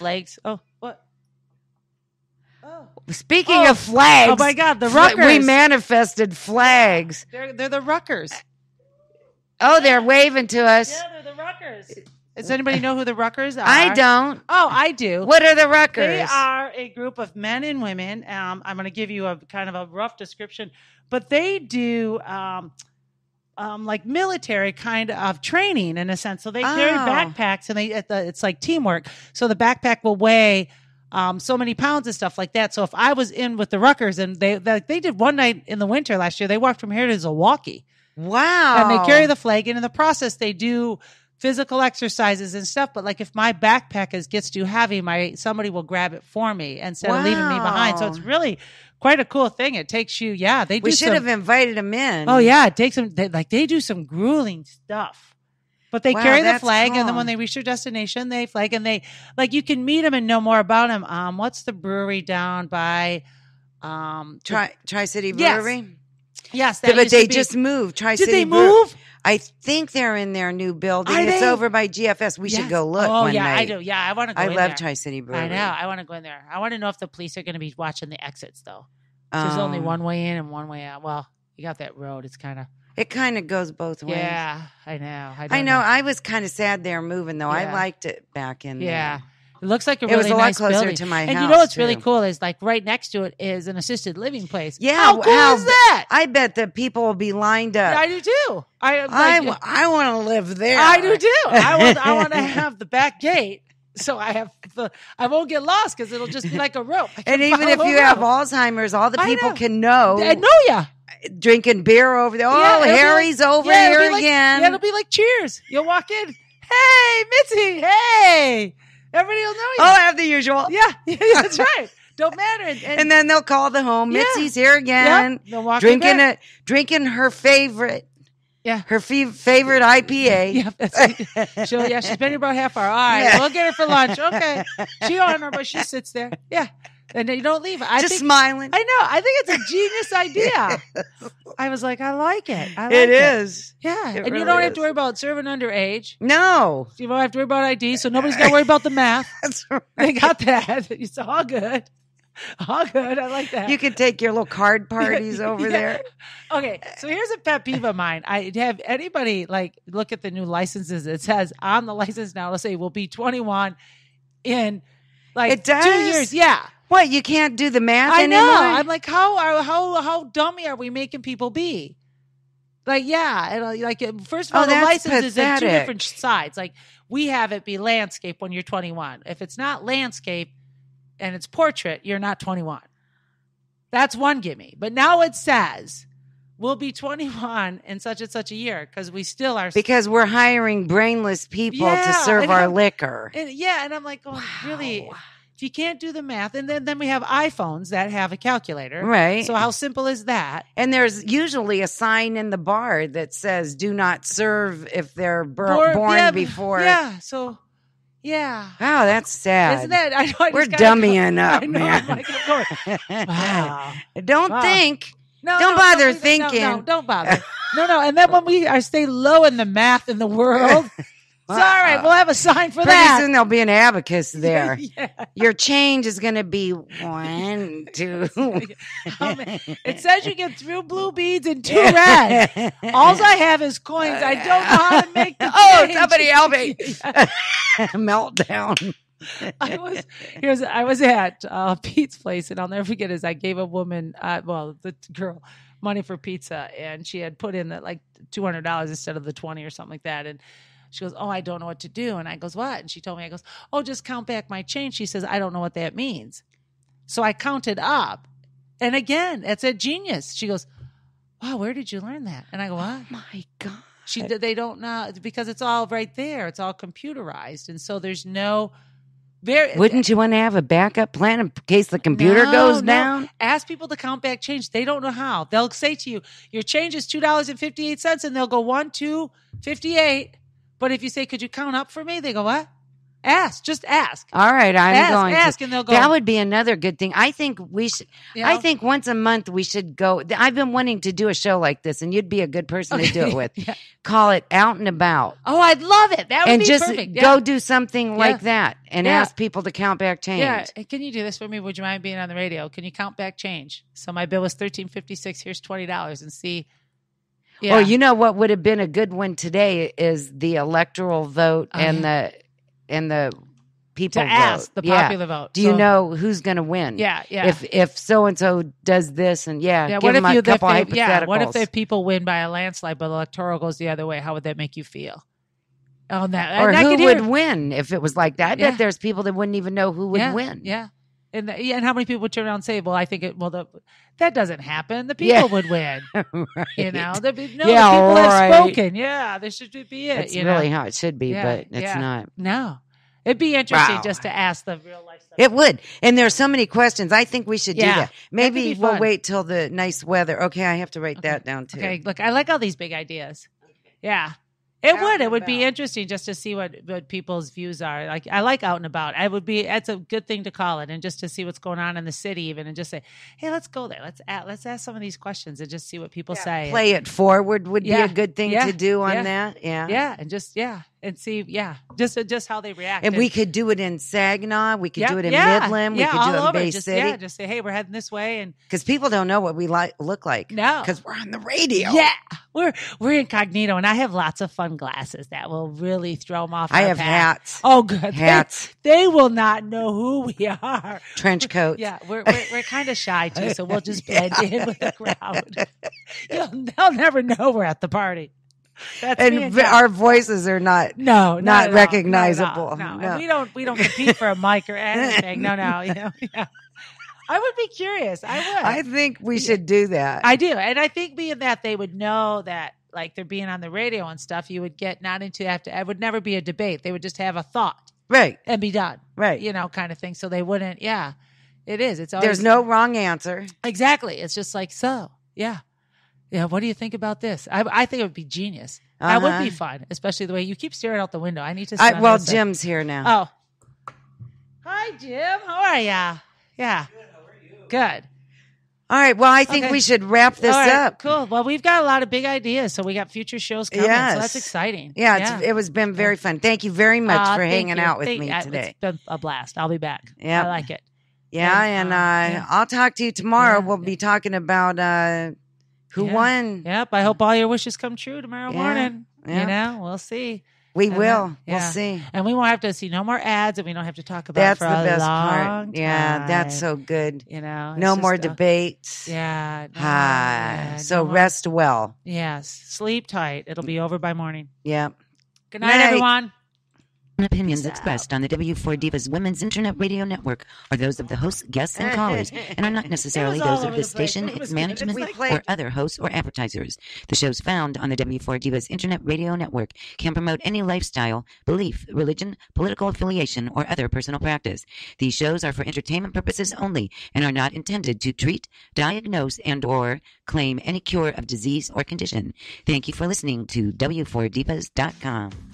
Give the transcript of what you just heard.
flags. Oh, what? Oh. Speaking of flags. Oh, my God, the Ruckers. We manifested flags. They're the Ruckers. Oh, they're waving to us. Yeah, they're the Ruckers. Does anybody know who the Ruckers are? I don't. Oh, I do. What are the Ruckers? They are a group of men and women. I'm going to give you a kind of a rough description, but they do like military kind of training in a sense. So they carry backpacks, and it's like teamwork. So the backpack will weigh so many pounds and stuff like that. So if I was in with the Ruckers, and they did one night in the winter last year, they walked from here to Milwaukee. Wow. And they carry the flag, and in the process, they do physical exercises and stuff. But like if my backpack gets too heavy, somebody will grab it for me instead of leaving me behind. So it's really quite a cool thing. It takes you, we should have invited them in. Oh yeah, it takes them. They do some grueling stuff, but they carry the flag, cool. And then when they reach their destination, they flag, and they you can meet them and know more about them. What's the brewery down by Tri-City Brewery? Yes, but they just moved. Tri-City. Did they move? I think they're in their new building. It's over by GFS. We should go look. Oh, one yeah, night. I do. Yeah, I want to go in there. I love Tri-City Brewery. I know. I want to go in there. I want to know if the police are going to be watching the exits, though. There's only one way in and one way out. Well, you got that road. It kind of goes both ways. Yeah, I know. I know. I was kind of sad they're moving, though. Yeah. I liked it back in there. Yeah. It looks like a really nice building. It was a lot closer to my house. And you know what's really cool is right next to it is an assisted living place. Yeah. How cool is that? I bet that people will be lined up. Yeah, I do too. I want to live there. I do too. I want to have the back gate. So I won't get lost because it'll just be like a rope. And even if you have Alzheimer's, all the people can know. I know ya. Drinking beer over there. Oh, Harry's over here again. Yeah, it'll be like Cheers. You'll walk in. Hey, Mitzi. Hey. Everybody will know you. Oh, I have the usual. Yeah, that's right. Don't matter. And then they'll call the home. Yeah. Mitzi's here again. Yep. They'll walk drinking her favorite. Yeah. Her favorite IPA. Yeah, that's she's been here about half hour. All right, we'll get her for lunch. Okay. She on her, but she sits there. Yeah. And you don't leave. Smiling. I know. I think it's a genius idea. I was like, I like it. It is. Yeah. And really you don't have to worry about serving underage. No. You don't have to worry about ID, so nobody's got to worry about the math. That's right. They got that. It's all good. All good. I like that. You can take your little card parties over there. Okay. So here's a pet peeve of mine. I have anybody look at the new licenses. It says on the license now, let's say we'll be 21 in it does? 2 years. Yeah. What, you can't do the math anymore? I know. I'm like, how dummy are we making people be? And first of all, the license is at two different sides. Like, we have it be landscape when you're 21. If it's not landscape and it's portrait, you're not 21. That's one gimme. But now it says we'll be 21 in such and such a year because we still are. Because we're hiring brainless people to serve our liquor. And I'm like, really? If you can't do the math, and then we have iPhones that have a calculator. Right. So how simple is that? And there's usually a sign in the bar that says, do not serve if they're born before. Yeah. So, yeah. Wow, that's sad. Isn't that? We're dummying up, man. Wow. Don't think. Don't bother thinking. No, don't bother. No. And then when we stay low in the math in the world, it's all right. We'll have a sign for that. Pretty soon there'll be an abacus there. Yeah. Your change is going to be 1, 2. It says you get 3 blue beads and 2 red. All I have is coins. I don't know how to make the change. Somebody help me. Meltdown. I was at Pete's place, and I'll never forget is I gave a woman, the girl, money for pizza, and she had put in that $200 instead of the 20 or something like that, and she goes, oh, I don't know what to do. And I goes, what? And she told me, I goes, oh, just count back my change. She says, I don't know what that means. So I counted up. And again, it's a genius. She goes, wow, where did you learn that? And I go, what? Oh, my God. They don't know because it's all right there. It's all computerized. And so there's no... Wouldn't you want to have a backup plan in case the computer goes down? Ask people to count back change. They don't know how. They'll say to you, your change is $2.58, and they'll go 1, 2, 58. But if you say, could you count up for me? They go, what? Just ask. All right, I'm going to. And they'll go. That would be another good thing. I think we should. I think once a month we should go. I've been wanting to do a show like this, and you'd be a good person to do it with. Call it Out and About. Oh, I'd love it. That would be perfect. And just go do something like that and ask people to count back change. Yeah, can you do this for me? Would you mind being on the radio? Can you count back change? So my bill was $13.56. Here's $20, and see. Yeah. Well, you know what would have been a good one today is the electoral vote and the people to ask vote. The popular vote. Do you know who's going to win? Yeah. If so and so does this and give what them if a couple hypotheticals. What if the people win by a landslide, but the electoral goes the other way? How would that make you feel? On that, or who would win if it was like that? I bet there's people that wouldn't even know who would win. Yeah. And how many people would turn around and say, "Well, I think that doesn't happen. The people would win." Right. The people have spoken. Yeah, this should be it. It's really how it should be, but it's not. No, it'd be interesting just to ask the real life stuff. It would, and there's so many questions. I think we should do that. Maybe we'll wait till the nice weather. Okay, I have to write that down too. Okay, look, I like all these big ideas. Yeah. It would be interesting just to see what people's views are. Like, I like Out and About. That's a good thing to call it, and just to see what's going on in the city, even, and just say, hey, let's go there. Let's ask some of these questions and just see what people say. Play it forward would be a good thing to do on that. Yeah, and just and see just how they react. And we could do it in Saginaw. We could do it in Midland. We could do it in Bay City. Just say, hey, we're heading this way, and because people don't know what we look like. No, because we're on the radio. Yeah, we're incognito, and I have lots of fun glasses that will really throw them off. I have hats. Oh, good hats. They will not know who we are. Trench coats. Yeah, we're kind of shy too, so we'll just blend in with the crowd. They'll never know we're at the party. And our voices are not recognizable. No. We don't compete for a mic or anything. No. I would be curious. I would. I think we should do that. I do, and I think being that they would know that, like, they're being on the radio and stuff, you would get not into it would never be a debate. They would just have a thought, right, and be done, right, kind of thing. So they wouldn't. Yeah, it is. It's always, there's no wrong answer. Exactly. It's just like Yeah, what do you think about this? I think it would be genius. That would be fun, especially the way you keep staring out the window. I need to. Jim's here now. Oh, hi, Jim. How are ya? Yeah. Good. How are you? Good. All right. Well, I think we should wrap this up. Cool. Well, we've got a lot of big ideas, so we got future shows coming. Yes. So that's exciting. Yeah, it was been very fun. Thank you very much for hanging out with me today. It's been a blast. I'll be back. Yeah, I like it. Yeah, and I'll talk to you tomorrow. We'll be talking about who won. Yep. I hope all your wishes come true tomorrow morning. Yeah. We'll see. We will. We'll see. And we won't have to see no more ads, and we don't have to talk about it for a long time. That's the best part. Yeah, that's so good. No more debates. Yeah. So rest well. Yes. Sleep tight. It'll be over by morning. Yeah. Good night, everyone. Opinions expressed on the W4 Divas Women's Internet Radio Network are those of the hosts, guests, and callers, and are not necessarily those of the station, its management, or other hosts or advertisers. The shows found on the W4 Divas Internet Radio Network can promote any lifestyle, belief, religion, political affiliation, or other personal practice. These shows are for entertainment purposes only and are not intended to treat, diagnose, and/or claim any cure of disease or condition. Thank you for listening to W4Divas.com.